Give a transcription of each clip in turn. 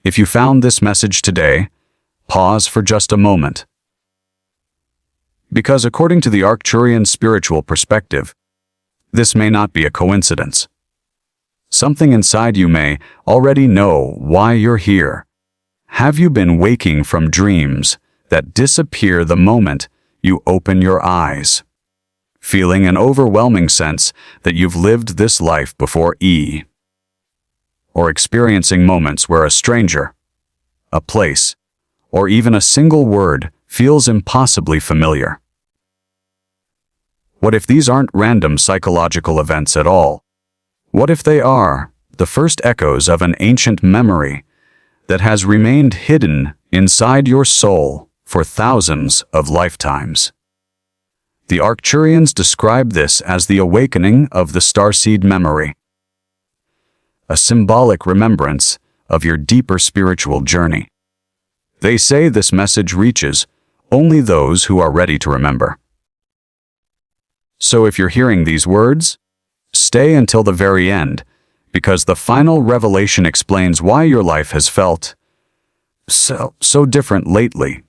If you found this message today, pause for just a moment. Because according to the Arcturian spiritual perspective, this may not be a coincidence. Something inside you may already know why you're here. Have you been waking from dreams that disappear the moment you open your eyes, feeling an overwhelming sense that you've lived this life before or experiencing moments where a stranger, a place, or even a single word feels impossibly familiar? What if these aren't random psychological events at all? What if they are the first echoes of an ancient memory that has remained hidden inside your soul for thousands of lifetimes? The Arcturians describe this as the awakening of the Starseed memory, a symbolic remembrance of your deeper spiritual journey. They say this message reaches only those who are ready to remember. So if you're hearing these words, stay until the very end, because the final revelation explains why your life has felt so different lately,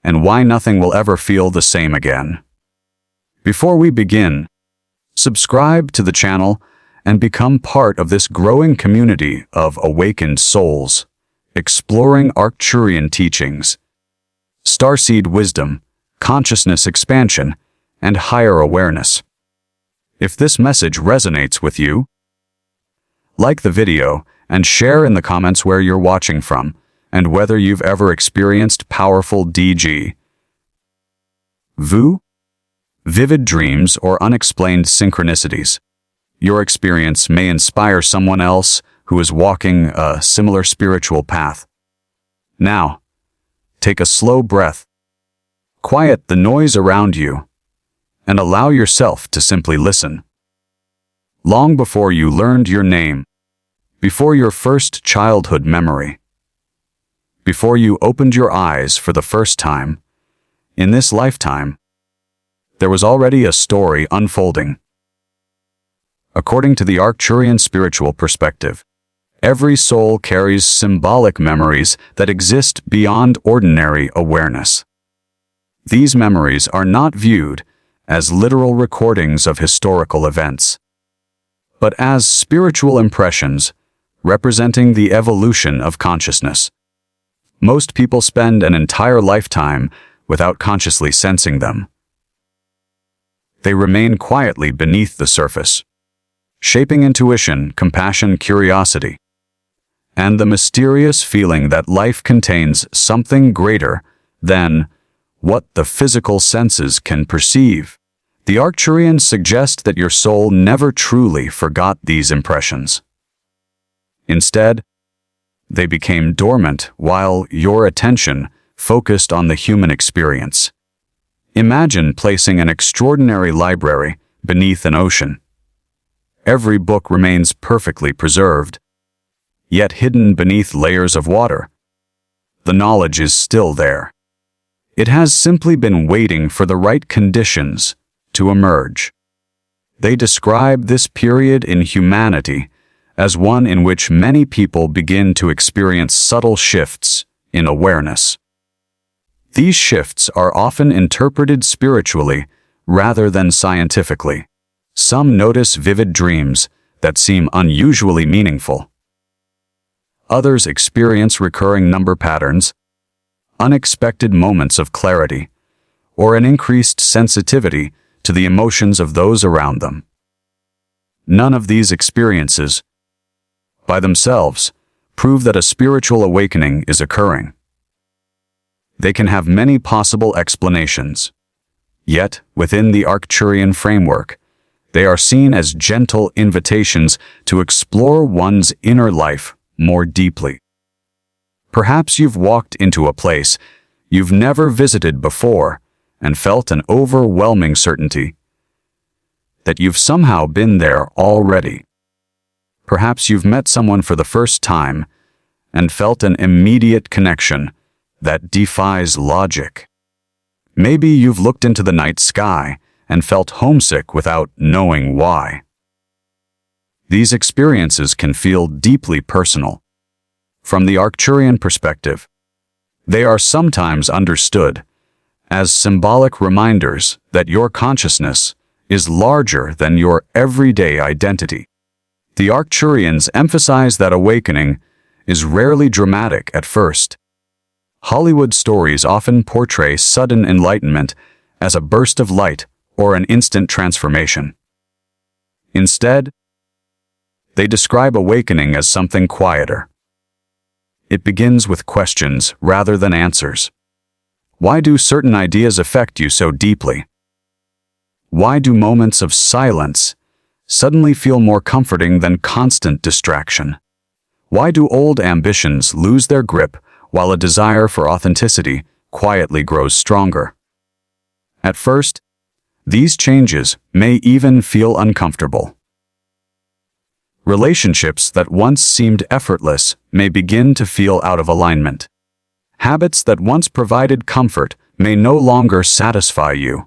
and why nothing will ever feel the same again. Before we begin, subscribe to the channel and become part of this growing community of awakened souls, exploring Arcturian teachings, Starseed wisdom, consciousness expansion, and higher awareness. If this message resonates with you, like the video and share in the comments where you're watching from and whether you've ever experienced powerful déjà vu, vivid dreams, or unexplained synchronicities. Your experience may inspire someone else who is walking a similar spiritual path. Now, take a slow breath, quiet the noise around you, and allow yourself to simply listen. Long before you learned your name, before your first childhood memory, before you opened your eyes for the first time, in this lifetime, there was already a story unfolding. According to the Arcturian spiritual perspective, every soul carries symbolic memories that exist beyond ordinary awareness. These memories are not viewed as literal recordings of historical events, but as spiritual impressions representing the evolution of consciousness. Most people spend an entire lifetime without consciously sensing them. They remain quietly beneath the surface, shaping intuition, compassion, curiosity, and the mysterious feeling that life contains something greater than what the physical senses can perceive. The Arcturians suggest that your soul never truly forgot these impressions. Instead, they became dormant while your attention focused on the human experience. Imagine placing an extraordinary library beneath an ocean. Every book remains perfectly preserved, yet hidden beneath layers of water. The knowledge is still there. It has simply been waiting for the right conditions to emerge. They describe this period in humanity as one in which many people begin to experience subtle shifts in awareness. These shifts are often interpreted spiritually rather than scientifically. Some notice vivid dreams that seem unusually meaningful. Others experience recurring number patterns, unexpected moments of clarity, or an increased sensitivity to the emotions of those around them. None of these experiences, by themselves, prove that a spiritual awakening is occurring. They can have many possible explanations. Yet, within the Arcturian framework, they are seen as gentle invitations to explore one's inner life more deeply. Perhaps you've walked into a place you've never visited before and felt an overwhelming certainty that you've somehow been there already. Perhaps you've met someone for the first time and felt an immediate connection that defies logic. Maybe you've looked into the night sky and felt homesick without knowing why. These experiences can feel deeply personal. From the Arcturian perspective, they are sometimes understood as symbolic reminders that your consciousness is larger than your everyday identity. The Arcturians emphasize that awakening is rarely dramatic at first. Hollywood stories often portray sudden enlightenment as a burst of light or an instant transformation. Instead, they describe awakening as something quieter. It begins with questions rather than answers. Why do certain ideas affect you so deeply? Why do moments of silence suddenly feel more comforting than constant distraction? Why do old ambitions lose their grip while a desire for authenticity quietly grows stronger? At first, these changes may even feel uncomfortable. Relationships that once seemed effortless may begin to feel out of alignment. Habits that once provided comfort may no longer satisfy you.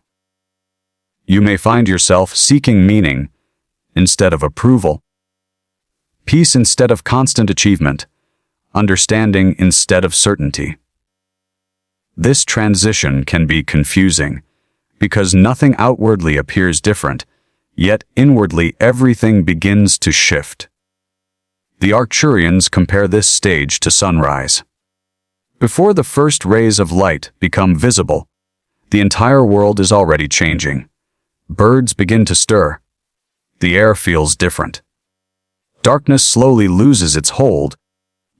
You may find yourself seeking meaning instead of approval, peace instead of constant achievement, understanding instead of certainty. This transition can be confusing because nothing outwardly appears different, yet inwardly everything begins to shift. The Arcturians compare this stage to sunrise. Before the first rays of light become visible, the entire world is already changing. Birds begin to stir. The air feels different. Darkness slowly loses its hold,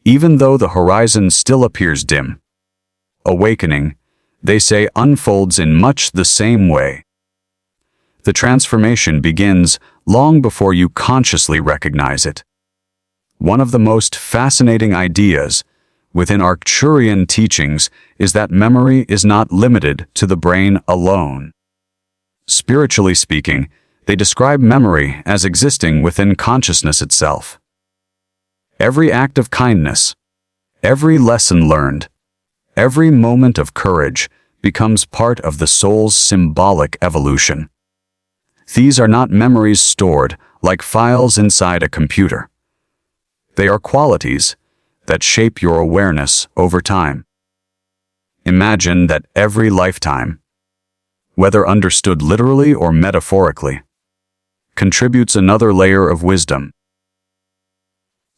even though the horizon still appears dim. Awakening, they say, unfolds in much the same way. The transformation begins long before you consciously recognize it. One of the most fascinating ideas within Arcturian teachings is that memory is not limited to the brain alone. Spiritually speaking, they describe memory as existing within consciousness itself. Every act of kindness, every lesson learned, every moment of courage becomes part of the soul's symbolic evolution. These are not memories stored like files inside a computer. They are qualities that shape your awareness over time. Imagine that every lifetime, whether understood literally or metaphorically, contributes another layer of wisdom.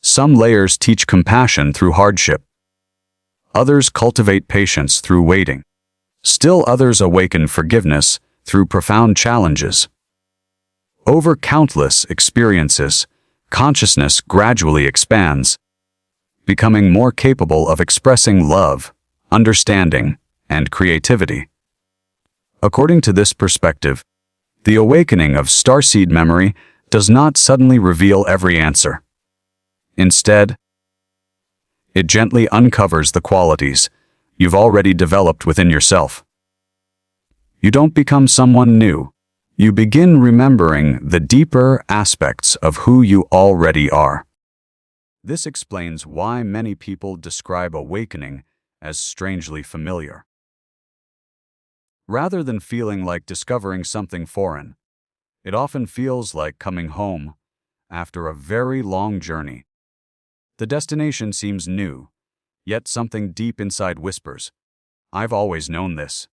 Some layers teach compassion through hardship. Others cultivate patience through waiting. Still others awaken forgiveness through profound challenges. Over countless experiences, consciousness gradually expands, becoming more capable of expressing love, understanding, and creativity. According to this perspective, the awakening of Starseed memory does not suddenly reveal every answer. Instead, it gently uncovers the qualities you've already developed within yourself. You don't become someone new. You begin remembering the deeper aspects of who you already are. This explains why many people describe awakening as strangely familiar. Rather than feeling like discovering something foreign, it often feels like coming home after a very long journey. The destination seems new, yet something deep inside whispers, "I've always known this."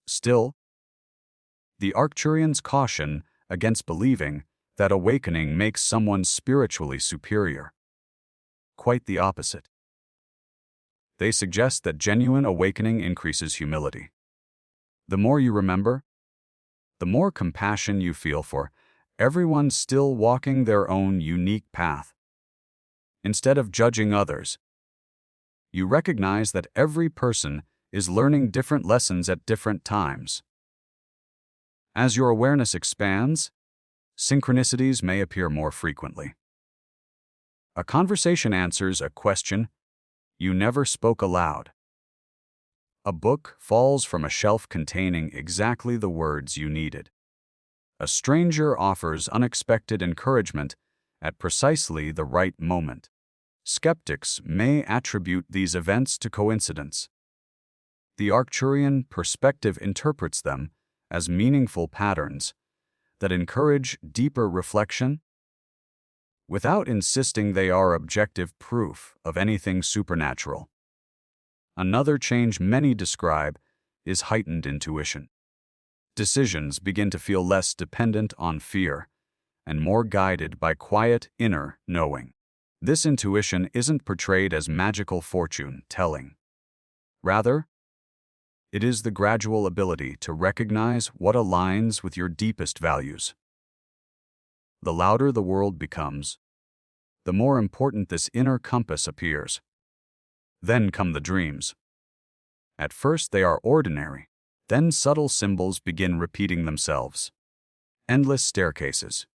Still, the Arcturians caution against believing that awakening makes someone spiritually superior. Quite the opposite. They suggest that genuine awakening increases humility. The more you remember, the more compassion you feel for everyone still walking their own unique path. Instead of judging others, you recognize that every person is learning different lessons at different times. As your awareness expands, synchronicities may appear more frequently. A conversation answers a question you never spoke aloud. A book falls from a shelf containing exactly the words you needed. A stranger offers unexpected encouragement at precisely the right moment. Skeptics may attribute these events to coincidence. The Arcturian perspective interprets them as meaningful patterns that encourage deeper reflection without insisting they are objective proof of anything supernatural. Another change many describe is heightened intuition. Decisions begin to feel less dependent on fear and more guided by quiet inner knowing. This intuition isn't portrayed as magical fortune-telling. Rather, it is the gradual ability to recognize what aligns with your deepest values. The louder the world becomes, the more important this inner compass appears. Then come the dreams. At first they are ordinary, then subtle symbols begin repeating themselves. Endless staircases,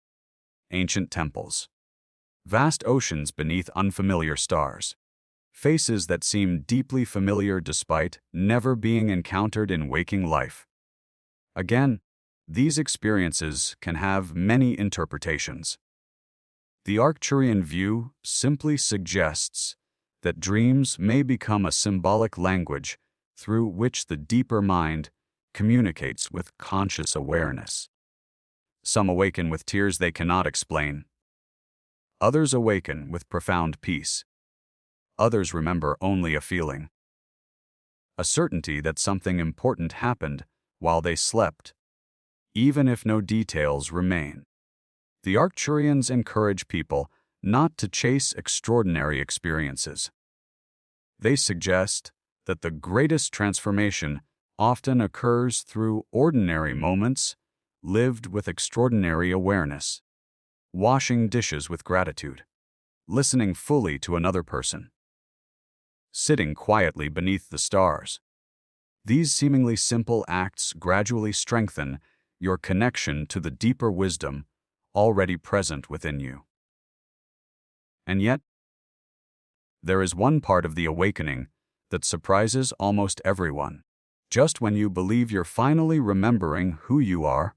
ancient temples, vast oceans beneath unfamiliar stars, faces that seem deeply familiar despite never being encountered in waking life. Again, these experiences can have many interpretations. The Arcturian view simply suggests that dreams may become a symbolic language through which the deeper mind communicates with conscious awareness. Some awaken with tears they cannot explain. Others awaken with profound peace. Others remember only a feeling, a certainty that something important happened while they slept, even if no details remain. The Arcturians encourage people not to chase extraordinary experiences. They suggest that the greatest transformation often occurs through ordinary moments lived with extraordinary awareness. Washing dishes with gratitude, listening fully to another person, sitting quietly beneath the stars. These seemingly simple acts gradually strengthen your connection to the deeper wisdom already present within you. And yet, there is one part of the awakening that surprises almost everyone. Just when you believe you're finally remembering who you are,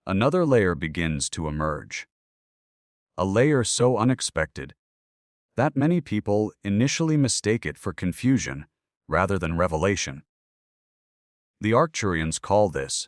another layer begins to emerge. A layer so unexpected that many people initially mistake it for confusion rather than revelation. The Arcturians call this